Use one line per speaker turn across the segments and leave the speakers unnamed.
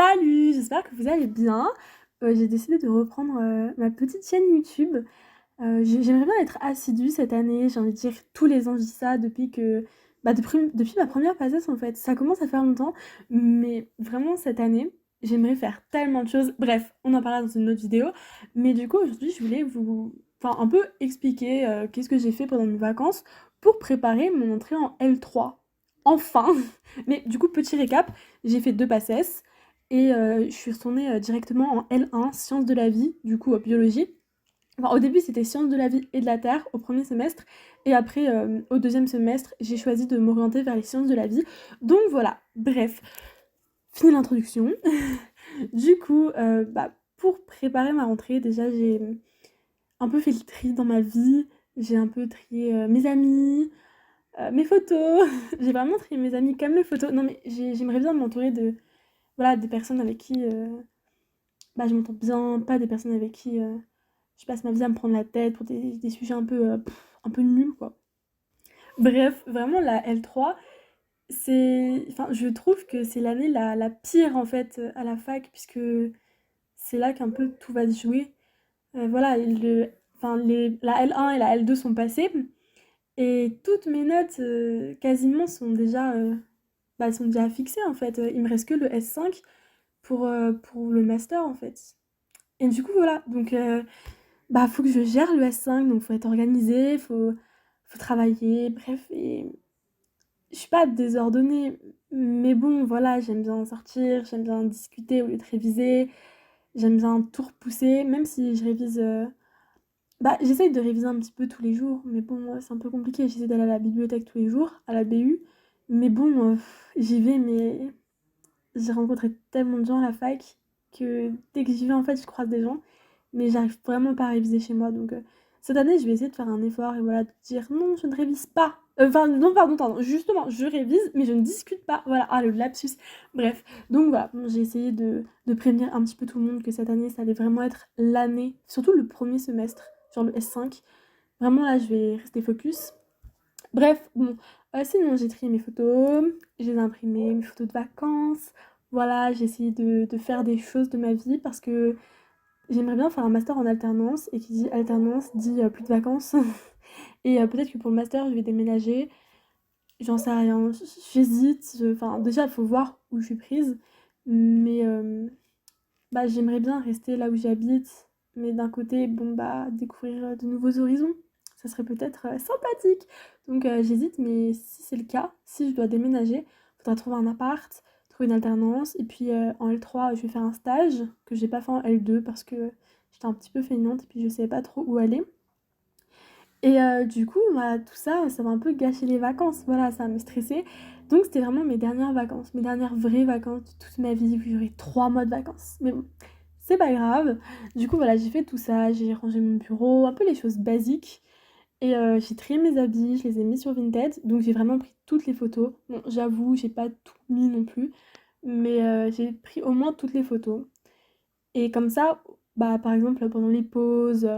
Salut, j'espère que vous allez bien. J'ai décidé de reprendre ma petite chaîne YouTube. J'aimerais bien être assidue cette année, j'ai envie de dire tous les ans je dis ça depuis ma première passesse en fait. Ça commence à faire longtemps, mais vraiment cette année, j'aimerais faire tellement de choses. Bref, on en parlera dans une autre vidéo. Mais du coup aujourd'hui je voulais enfin, un peu expliquer qu'est-ce que j'ai fait pendant mes vacances pour préparer mon entrée en L3. Enfin! Mais du coup petit récap, j'ai fait 2 passesses. Et je suis retournée directement en L1, sciences de la vie, du coup biologie. Enfin, au début, c'était sciences de la vie et de la terre au premier semestre. Et après, au deuxième semestre, j'ai choisi de m'orienter vers les sciences de la vie. Donc voilà, bref, fini l'introduction. Du coup, pour préparer ma rentrée, déjà, j'ai un peu fait le tri dans ma vie. J'ai un peu trié mes amis, mes photos. J'ai vraiment trié mes amis comme mes photos. Non, mais j'aimerais bien m'entourer de, voilà, des personnes avec qui je m'entends bien, pas des personnes avec qui je passe ma vie à me prendre la tête pour des sujets un peu nuls, quoi. Bref, vraiment, la L3, enfin, je trouve que c'est l'année la pire, en fait, à la fac, puisque c'est là qu'un peu tout va se jouer. Voilà, enfin, la L1 et la L2 sont passées, et toutes mes notes, quasiment, sont déjà fixées, en fait. Il me reste que le S5 pour le master, en fait. Et du coup, voilà, donc faut que je gère le S5, donc faut être organisé, faut travailler, bref, et je suis pas désordonnée, mais bon, voilà, j'aime bien sortir, j'aime bien discuter au lieu de réviser, j'aime bien tout repousser, même si je révise, j'essaye de réviser un petit peu tous les jours, mais bon, c'est un peu compliqué, j'essaie d'aller à la bibliothèque tous les jours, à la BU, mais bon, j'y vais, mais j'ai rencontré tellement de gens à la fac que dès que j'y vais, en fait, je croise des gens, mais j'arrive vraiment pas à réviser chez moi. Donc, cette année, je vais essayer de faire un effort et voilà, de dire non, je ne révise pas. Enfin, non, pardon, justement, je révise, mais je ne discute pas. Voilà, ah, le lapsus. Bref, donc voilà, bon, j'ai essayé de prévenir un petit peu tout le monde que cette année, ça allait vraiment être l'année, surtout le premier semestre, genre le S5. Vraiment, là, je vais rester focus. Bref, bon, sinon j'ai trié mes photos, je les ai imprimées, mes photos de vacances. Voilà, j'ai essayé de faire des choses de ma vie parce que j'aimerais bien faire un master en alternance et qui dit alternance dit plus de vacances. Et peut-être que pour le master, je vais déménager. J'en sais rien, j'hésite. Enfin, déjà, il faut voir où je suis prise. Mais j'aimerais bien rester là où j'habite. Mais d'un côté, bon, découvrir de nouveaux horizons. Ça serait peut-être sympathique. Donc j'hésite, mais si c'est le cas, si je dois déménager, il faudra trouver un appart, trouver une alternance. Et puis en L3, je vais faire un stage que j'ai pas fait en L2 parce que j'étais un petit peu feignante et puis je savais pas trop où aller. Et du coup, tout ça, ça va un peu gâcher les vacances. Voilà, ça va me stresser. Donc c'était vraiment mes dernières vacances, mes dernières vraies vacances de toute ma vie. J'aurai 3 mois de vacances. Mais bon, c'est pas grave. Du coup, voilà, j'ai fait tout ça. J'ai rangé mon bureau, un peu les choses basiques. Et j'ai trié mes habits, je les ai mis sur Vinted. Donc j'ai vraiment pris toutes les photos. Bon, j'avoue, j'ai pas tout mis non plus. Mais j'ai pris au moins toutes les photos. Et comme ça, par exemple, pendant les pauses,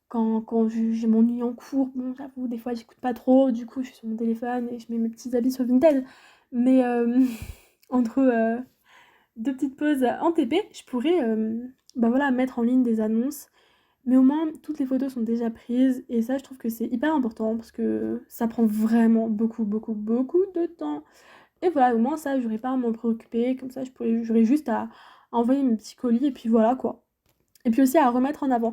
quand je m'ennuie en cours, bon, j'avoue, des fois, j'écoute pas trop, du coup, je suis sur mon téléphone et je mets mes petits habits sur Vinted. Mais entre 2 petites pauses en TP, je pourrais, voilà, mettre en ligne des annonces. Mais au moins, toutes les photos sont déjà prises et ça, je trouve que c'est hyper important parce que ça prend vraiment beaucoup, beaucoup, beaucoup de temps. Et voilà, au moins ça, j'aurais pas à m'en préoccuper, comme ça, j'aurais juste à envoyer mes petits colis et puis voilà quoi. Et puis aussi à remettre en avant.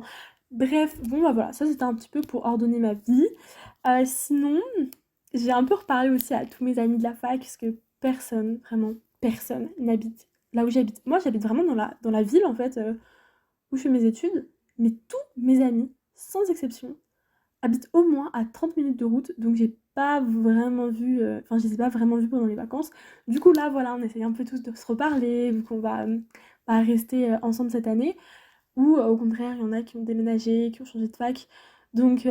Bref, bon voilà, ça c'était un petit peu pour ordonner ma vie. Sinon, j'ai un peu reparlé aussi à tous mes amis de la fac, parce que personne, vraiment, personne n'habite là où j'habite. Moi j'habite vraiment dans la ville en fait, où je fais mes études, mais tous mes amis, sans exception, habitent au moins à 30 minutes de route, donc j'ai pas vraiment vu, enfin je les ai pas vraiment vus pendant les vacances. Du coup là voilà, on essaye un peu tous de se reparler, vu qu'on va rester ensemble cette année. Ou au contraire, il y en a qui ont déménagé, qui ont changé de fac. Donc,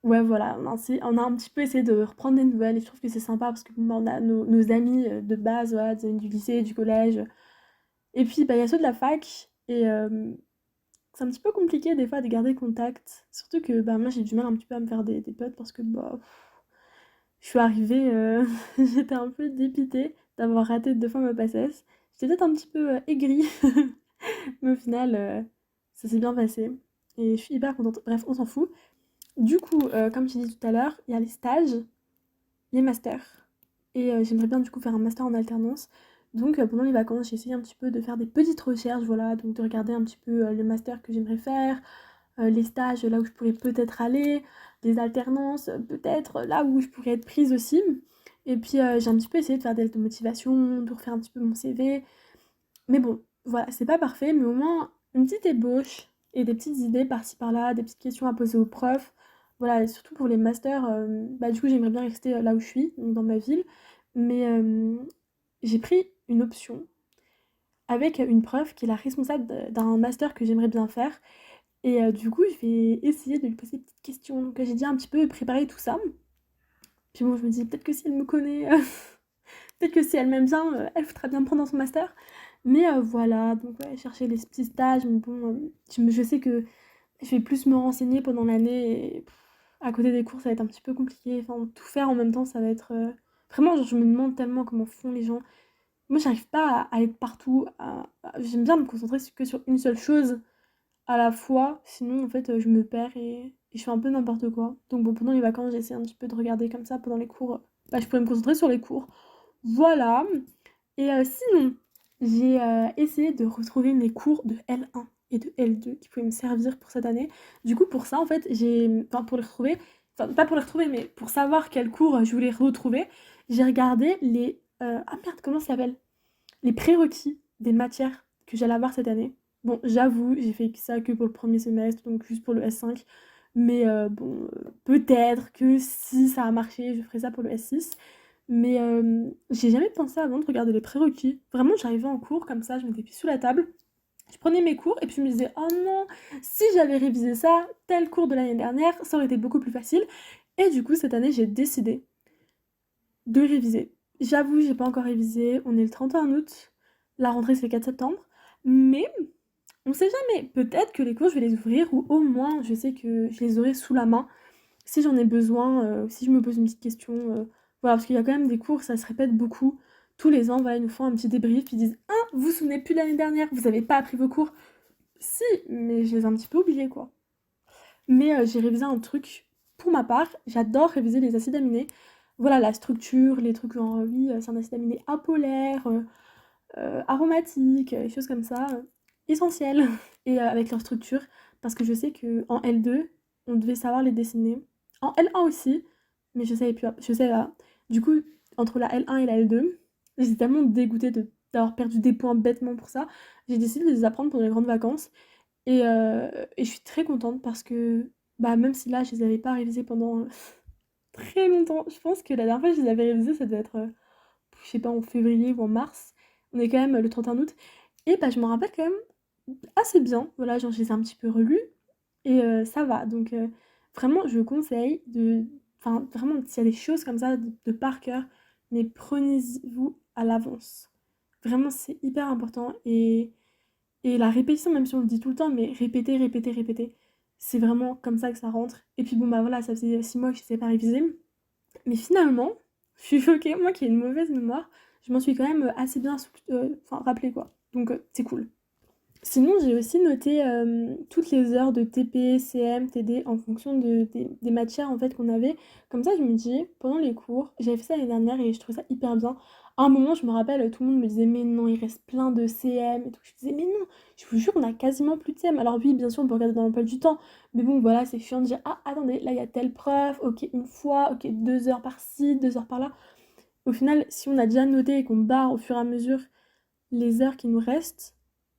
ouais, voilà, on a un petit peu essayé de reprendre des nouvelles et je trouve que c'est sympa parce que bon, on a nos amis de base, voilà, des amis du lycée, du collège. Et puis, il y a ceux de la fac et c'est un petit peu compliqué des fois de garder contact. Surtout que moi, j'ai du mal un petit peu à me faire des potes parce que je suis arrivée, j'étais un peu dépitée d'avoir raté 2 fois ma passesse. j'étais peut-être un petit peu aigrie, mais au final, ça s'est bien passé. Et je suis hyper contente. Bref, on s'en fout. Du coup, comme je t'ai dit tout à l'heure, il y a les stages, les masters. Et j'aimerais bien du coup faire un master en alternance. Donc pendant les vacances, j'ai essayé un petit peu de faire des petites recherches, voilà, donc de regarder un petit peu le master que j'aimerais faire, les stages là où je pourrais peut-être aller, les alternances, peut-être là où je pourrais être prise aussi. Et puis j'ai un petit peu essayé de faire des lettres de motivation, de refaire un petit peu mon CV. Mais bon, voilà, c'est pas parfait, mais au moins une petite ébauche et des petites idées par-ci par-là, des petites questions à poser aux profs. Voilà, et surtout pour les masters, bah du coup j'aimerais bien rester là où je suis, donc dans ma ville. Mais j'ai pris une option avec une prof qui est la responsable d'un master que j'aimerais bien faire. Et du coup, je vais essayer de lui poser des petites questions. Donc j'ai déjà un petit peu préparé tout ça. Puis bon, je me dis peut-être que si elle me connaît, peut-être que si elle m'aime bien, elle voudra bien me prendre dans son master. Mais voilà, donc ouais, chercher les petits stages. Mais bon, je sais que je vais plus me renseigner pendant l'année. Et à côté des cours, ça va être un petit peu compliqué. Enfin, tout faire en même temps, ça va être... Vraiment, genre, je me demande tellement comment font les gens. Moi, j'arrive pas à être partout. J'aime bien me concentrer que sur une seule chose à la fois, sinon en fait je me perds et je fais un peu n'importe quoi. Donc bon, pendant les vacances, j'essaie un petit peu de regarder comme ça pendant les cours. Bah, je pourrais me concentrer sur les cours. Voilà. Et sinon, j'ai essayé de retrouver mes cours de L1 et de L2 qui pouvaient me servir pour cette année. Du coup, pour ça, en fait, enfin, pour les retrouver, enfin, pas pour les retrouver, mais pour savoir quels cours je voulais retrouver, j'ai regardé les... Ah merde, comment ça s'appelle? Les prérequis des matières que j'allais avoir cette année. Bon, j'avoue, j'ai fait ça que pour le premier semestre, donc juste pour le S5. Mais bon, peut-être que si ça a marché, je ferai ça pour le S6. Mais j'ai jamais pensé avant de regarder les prérequis. Vraiment, j'arrivais en cours comme ça, je mettais pieds sous la table. Je prenais mes cours et puis je me disais, oh non, si j'avais révisé ça, tel cours de l'année dernière, ça aurait été beaucoup plus facile. Et du coup, cette année, j'ai décidé de réviser. J'avoue, j'ai pas encore révisé. On est le 31 août. La rentrée, c'est le 4 septembre. Mais on sait jamais. Peut-être que les cours, je vais les ouvrir ou au moins, je sais que je les aurai sous la main si j'en ai besoin, si je me pose une petite question. Voilà, parce qu'il y a quand même des cours, ça se répète beaucoup. Tous les ans, voilà, ils nous font un petit débrief. Puis ils disent: ah, vous vous souvenez plus de l'année dernière, vous avez pas appris vos cours. Si, mais je les ai un petit peu oubliés, quoi. Mais j'ai révisé un truc pour ma part. J'adore réviser les acides aminés. Voilà, la structure, les trucs genre, oui, c'est un acide aminé apolaire, aromatique, des choses comme ça, essentielles. Et avec leur structure, parce que je sais qu'en L2, on devait savoir les dessiner. En L1 aussi, mais je savais plus. Je savais pas. Du coup, entre la L1 et la L2, j'étais tellement dégoûtée d'avoir perdu des points bêtement pour ça. J'ai décidé de les apprendre pendant les grandes vacances. Et je suis très contente parce que, bah, même si là, je les avais pas révisés pendant très longtemps, je pense que la dernière fois que je les avais révisés, ça devait être, je sais pas, en février ou en mars. On est quand même le 31 août. Et bah, je m'en rappelle quand même assez bien. Voilà, genre, je les ai un petit peu relus et ça va. Donc, vraiment, je conseille de. Enfin, vraiment, s'il y a des choses comme ça de par cœur, mais prenez-vous à l'avance. Vraiment, c'est hyper important. Et la répétition, même si on le dit tout le temps, mais répéter, répéter, répéter, c'est vraiment comme ça que ça rentre. Et puis bon, bah voilà, ça faisait 6 mois que je ne sais pas réviser. Mais finalement, je suis choquée, moi qui ai une mauvaise mémoire, je m'en suis quand même assez bien rappelé quoi. Donc c'est cool. Sinon, j'ai aussi noté toutes les heures de TP, CM, TD en fonction des matières en fait qu'on avait. Comme ça, je me dis, pendant les cours, j'avais fait ça l'année dernière et je trouvais ça hyper bien. À un moment, je me rappelle, tout le monde me disait, mais non, il reste plein de CM et tout. Je disais, mais non, je vous jure, on a quasiment plus de CM. Alors oui, bien sûr, on peut regarder dans l'emploi du temps. Mais bon, voilà, c'est chiant de dire, ah, attendez, là, il y a telle preuve, ok, une fois, ok, 2 heures par-ci, 2 heures par-là. Au final, si on a déjà noté et qu'on barre au fur et à mesure les heures qui nous restent,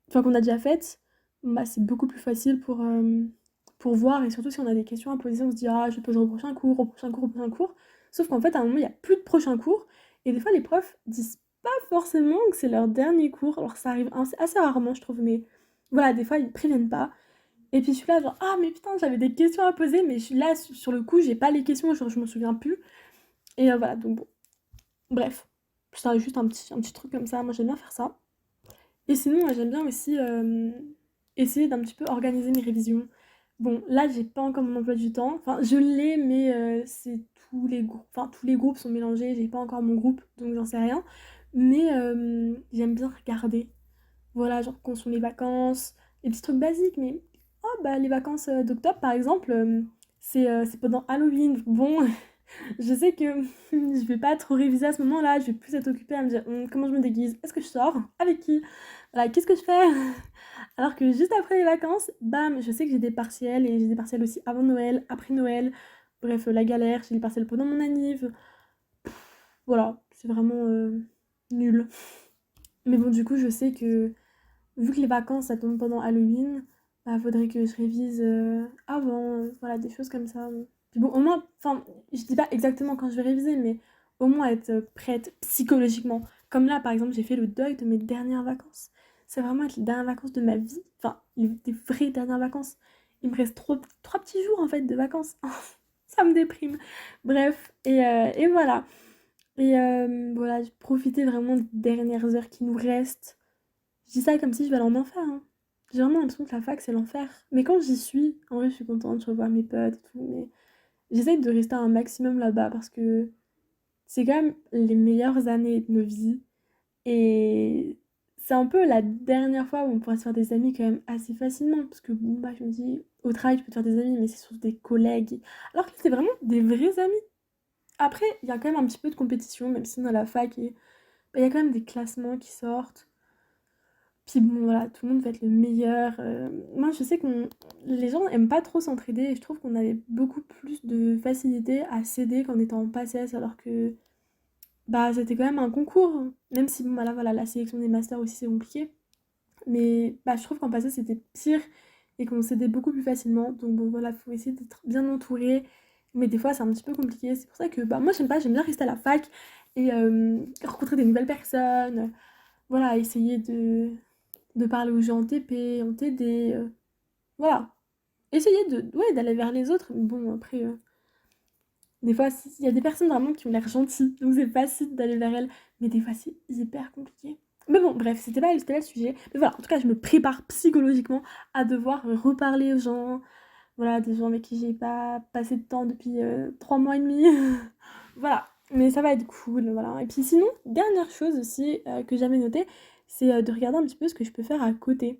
enfin qu'on a déjà faites, bah, c'est beaucoup plus facile pour voir. Et surtout, si on a des questions à poser, on se dit, ah, je vais poser au prochain cours, au prochain cours, au prochain cours. Sauf qu'en fait, à un moment, il n'y a plus de prochain cours. Et des fois, les profs disent pas forcément que c'est leur dernier cours. Alors, ça arrive assez rarement, je trouve, mais voilà, des fois, ils préviennent pas. Et puis, je suis là, genre, ah, mais putain, j'avais des questions à poser, mais je suis là, sur le coup, j'ai pas les questions, genre, je m'en souviens plus. Et voilà, donc bon. Bref, c'est juste un petit truc comme ça. Moi, j'aime bien faire ça. Et sinon, j'aime bien aussi essayer d'un petit peu organiser mes révisions. Bon, là, j'ai pas encore mon emploi du temps. Enfin, je l'ai, mais c'est tous les groupes. Enfin, tous les groupes sont mélangés. J'ai pas encore mon groupe, donc j'en sais rien. mais j'aime bien regarder. Voilà, genre quand sont les vacances, les petits trucs basiques, mais oh bah les vacances d'octobre par exemple, c'est pendant Halloween. Bon, je sais que je vais pas trop réviser à ce moment-là, je vais plus être occupée à me dire comment je me déguise, est-ce que je sors, avec qui, voilà, qu'est-ce que je fais. Alors que juste après les vacances, bam, je sais que j'ai des partiels et j'ai des partiels aussi avant Noël, après Noël. Bref, la galère, j'ai les partiels pendant mon anniv. Voilà, c'est vraiment nul. Mais bon, du coup, je sais que vu que les vacances ça tombe pendant Halloween, bah faudrait que je révise avant, voilà, des choses comme ça. Puis bon, au moins, enfin, je dis pas exactement quand je vais réviser, mais au moins être prête psychologiquement. Comme là, par exemple, j'ai fait le deuil de mes dernières vacances. C'est vraiment être les dernières vacances de ma vie, enfin, des vraies dernières vacances. Il me reste trois petits jours en fait de vacances. Ça me déprime. Bref, et voilà. Et voilà, j'ai profité vraiment des dernières heures qui nous restent. Je dis ça comme si je vais aller en enfer, hein. J'ai vraiment l'impression que la fac, c'est l'enfer. Mais quand j'y suis, en vrai, je suis contente, je revois mes potes et tout. Mais j'essaye de rester un maximum là-bas parce que c'est quand même les meilleures années de nos vies. Et c'est un peu la dernière fois où on pourra se faire des amis quand même assez facilement. Parce que bon, bah, je me dis, au travail, tu peux te faire des amis, mais c'est surtout des collègues. Alors que c'est vraiment des vrais amis. Après, il y a quand même un petit peu de compétition, même si dans la fac, bah, il y a quand même des classements qui sortent. Puis bon, voilà, tout le monde veut être le meilleur. Moi, je sais que les gens aiment pas trop s'entraider et je trouve qu'on avait beaucoup plus de facilité à s'aider qu'en étant en PACES alors que bah, c'était quand même un concours, hein. Même si bon, voilà, la sélection des masters aussi c'est compliqué. Mais bah, je trouve qu'en PACES c'était pire et qu'on s'aidait beaucoup plus facilement. Donc bon, voilà, faut essayer d'être bien entouré. Mais des fois, c'est un petit peu compliqué. C'est pour ça que bah, moi, j'aime pas, j'aime bien rester à la fac et rencontrer des nouvelles personnes. Voilà, essayer de parler aux gens en TP, en TD, voilà. Essayer ouais, d'aller vers les autres, mais bon, après, des fois, il y a des personnes vraiment qui ont l'air gentilles, donc c'est facile d'aller vers elles, mais des fois, c'est hyper compliqué. Mais bon, bref, c'était pas le sujet. Mais voilà, en tout cas, je me prépare psychologiquement à devoir reparler aux gens, voilà, des gens avec qui j'ai pas passé de temps depuis 3 mois et demi. Voilà, mais ça va être cool, voilà. Et puis sinon, dernière chose aussi que j'avais noté, c'est de regarder un petit peu ce que je peux faire à côté.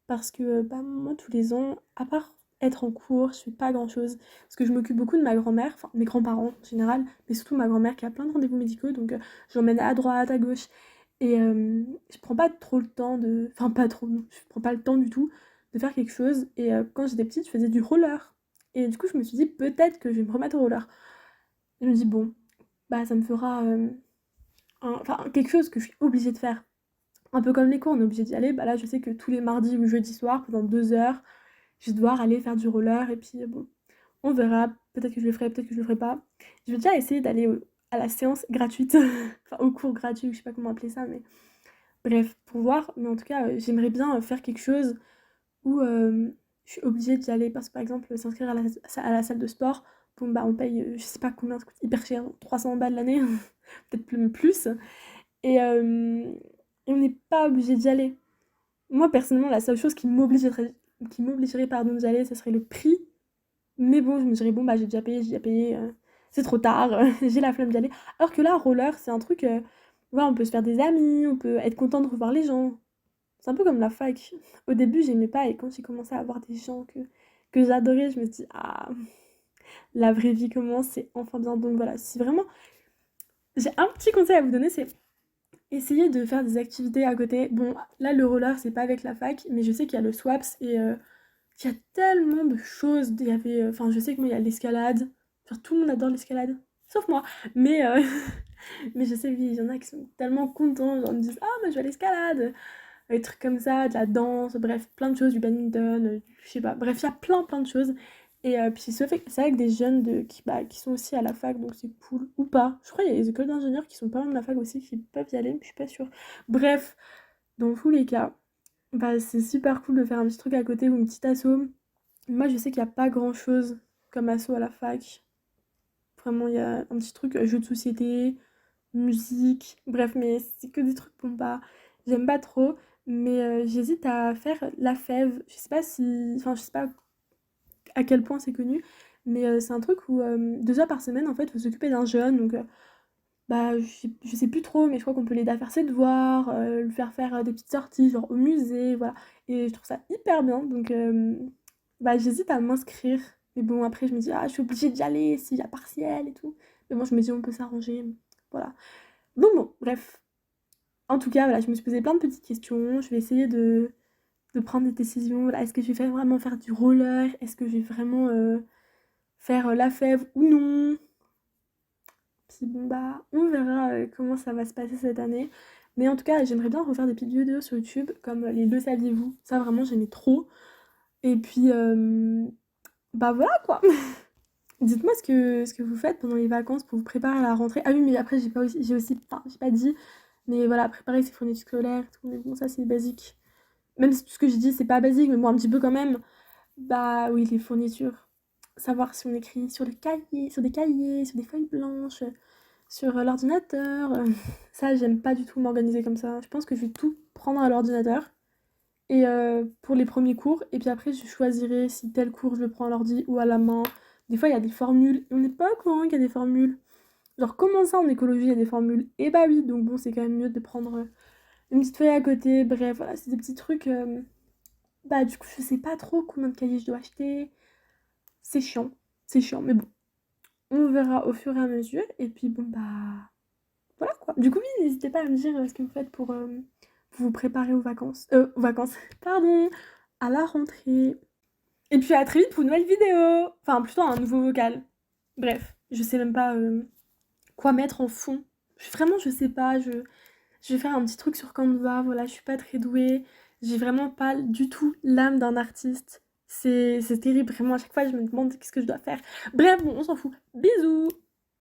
Parce que bah, moi, tous les ans, à part être en cours, je fais pas grand-chose. Parce que je m'occupe beaucoup de ma grand-mère, enfin mes grands-parents en général, mais surtout ma grand-mère qui a plein de rendez-vous médicaux, donc je l'emmène à droite, à gauche. Et je prends pas trop le temps de... Enfin, pas trop, non. Je prends pas le temps du tout de faire quelque chose. Et quand j'étais petite, je faisais du roller. Et du coup, je me suis dit, peut-être que je vais me remettre au roller. Et je me dis, bon, bah ça me fera enfin, quelque chose que je suis obligée de faire. Un peu comme les cours, on est obligé d'y aller. Bah là, je sais que tous les mardis ou jeudis soirs, pendant 2 heures, je vais devoir aller faire du roller. Et puis, bon, on verra. Peut-être que je le ferai, peut-être que je le ferai pas. Je vais déjà essayer d'aller à la séance gratuite. Enfin, au cours gratuit, je sais pas comment appeler ça, mais bref, pour voir. Mais en tout cas, j'aimerais bien faire quelque chose où je suis obligée d'y aller. Parce que, par exemple, s'inscrire à la salle de sport, bon, bah, on paye, je sais pas combien, ça coûte hyper cher, 300 balles l'année, peut-être même plus. Et on n'est pas obligé d'y aller. Moi, personnellement, la seule chose qui m'obligerait pardon, d'y aller, ce serait le prix. Mais bon, je me dirais, bon, bah, j'ai déjà payé, c'est trop tard, j'ai la flemme d'y aller. Alors que là, roller, c'est un truc, voilà, on peut se faire des amis, on peut être content de revoir les gens. C'est un peu comme la fac. Au début, j'aimais pas, et quand j'ai commencé à voir des gens que j'adorais, je me suis dit, ah, la vraie vie commence, c'est enfin bien. Donc voilà, si vraiment j'ai un petit conseil à vous donner, c'est essayer de faire des activités à côté. Bon, là, le roller, c'est pas avec la fac, mais je sais qu'il y a le SWAPS et il y a tellement de choses. Il y avait, enfin, je sais que moi, il y a l'escalade. Genre, tout le monde adore l'escalade, sauf moi. Mais, mais je sais qu'il y en a qui sont tellement contents, genre, ils me disent, ah, moi, je vais à l'escalade. Des trucs comme ça, de la danse, bref, plein de choses, du badminton, je sais pas. Bref, il y a plein de choses. Et puis c'est avec des jeunes qui sont aussi à la fac, donc c'est cool. Ou pas. Je crois qu'il y a les écoles d'ingénieurs qui sont pas loin de la fac aussi, qui peuvent y aller, mais je suis pas sûre. Bref, dans tous les cas, bah, c'est super cool de faire un petit truc à côté ou une petite asso. Moi, je sais qu'il n'y a pas grand-chose comme asso à la fac. Vraiment, il y a un petit truc, jeu de société, musique, bref, mais c'est que des trucs bon bah j'aime pas trop, mais j'hésite à faire la fève. Je sais pas si, enfin je sais pas à quel point c'est connu, mais c'est un truc où 2 heures par semaine en fait faut s'occuper d'un jeune, donc bah, je sais plus trop, mais je crois qu'on peut l'aider à faire ses devoirs, lui faire des petites sorties, genre au musée, voilà. Et je trouve ça hyper bien, donc bah, j'hésite à m'inscrire. Mais bon, après, je me dis, ah, je suis obligée d'y aller s'il y a partiel et tout. Mais bon, je me dis, on peut s'arranger, voilà. Donc bon, bref. En tout cas, voilà, je me suis posé plein de petites questions. Je vais essayer de prendre des décisions. Voilà, est-ce que je vais vraiment faire du roller? Est-ce que je vais vraiment faire la fève ou non? Puis bon, bah, on verra comment ça va se passer cette année. Mais en tout cas, j'aimerais bien refaire des petites vidéos sur YouTube, comme les Le saviez-vous. Ça, vraiment, j'aimais trop. Et puis, bah voilà quoi. Dites-moi ce que vous faites pendant les vacances pour vous préparer à la rentrée. Ah oui, mais après, j'ai aussi, enfin, j'ai pas dit, mais voilà, préparer ses fournitures scolaires, et tout. Mais bon, ça, c'est basique. Même si tout ce que j'ai dit, c'est pas basique, mais bon, un petit peu quand même. Bah oui, les fournitures. Savoir si on écrit sur les cahiers, sur des cahiers, sur des feuilles blanches, sur l'ordinateur. Ça, j'aime pas du tout m'organiser comme ça. Je pense que je vais tout prendre à l'ordinateur. Et pour les premiers cours, et puis après, je choisirai si tel cours je le prends à l'ordi ou à la main. Des fois, il y a des formules. On n'est pas au courant qu'il y a des formules. Genre, comment ça en écologie, il y a des formules? Eh bah oui, donc bon, c'est quand même mieux de prendre une petite feuille à côté. Bref, voilà, c'est des petits trucs. Bah, du coup, je sais pas trop combien de cahiers je dois acheter. C'est chiant, mais bon, on verra au fur et à mesure. Et puis, bon, bah, voilà quoi. Du coup, oui, n'hésitez pas à me dire ce que vous faites pour vous préparer aux vacances, pardon, à la rentrée. Et puis, à très vite pour une nouvelle vidéo. Enfin, plutôt un nouveau vocal. Bref, je sais même pas quoi mettre en fond. Vraiment, je sais pas. Je vais faire un petit truc sur Canva. Voilà, je suis pas très douée. J'ai vraiment pas du tout l'âme d'un artiste. C'est terrible, vraiment. À chaque fois, je me demande qu'est-ce que je dois faire. Bref, bon, on s'en fout. Bisous!